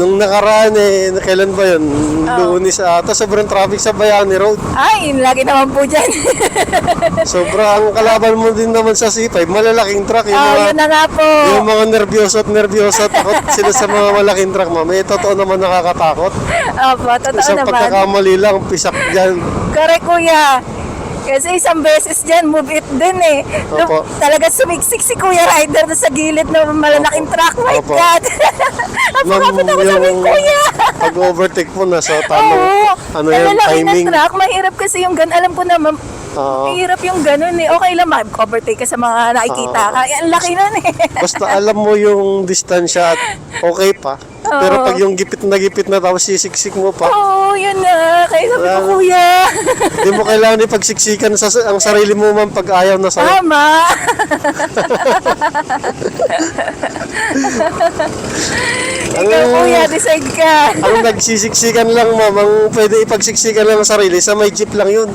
Nung nakaraan kailan ba yun? Lunes ata, sobrang traffic sa Bayani Road. Ay, lagi naman po dyan. Sobrang kalaban mo din naman sa C5, malalaking truck. Yun na nga po. Yung mga nervyoso at takot sila sa mga malaking truck, ma'am. Totoo naman nakakatakot. Opo, totoo Isang naman. pagkakamali lang, pisak dyan. Correct, kuya. Kasi isang beses dyan, move it din eh. Opo. Talaga sumiksik si Kuya Rider na sa gilid ng malalaking truck. My Opo. God! Napakapit ako sa amin, Kuya! Pag-overtake po, nasa Oo. tamang, yan, Malalaki timing. na truck. Mahirap kasi yung gan. Alam ko naman, Oo. mahirap yung ganun eh. Okay lang, mag-overtake ka sa mga nakikita ka. Ang laki nun eh. Basta alam mo yung distansya at okay pa. Pero pag yung gipit na tapos sisiksik mo pa, Oo, yun na. Kaya sabi ko, Kuya. hindi mo kailangan ipagsiksikan ang sarili mo man pag ayaw na sa'yo. Tama. Ikaw, Kuya, decide ka. Ang nagsisiksikan lang, ma'am, ang pwede ipagsiksikan lang ang sarili, sa may jeep lang yun.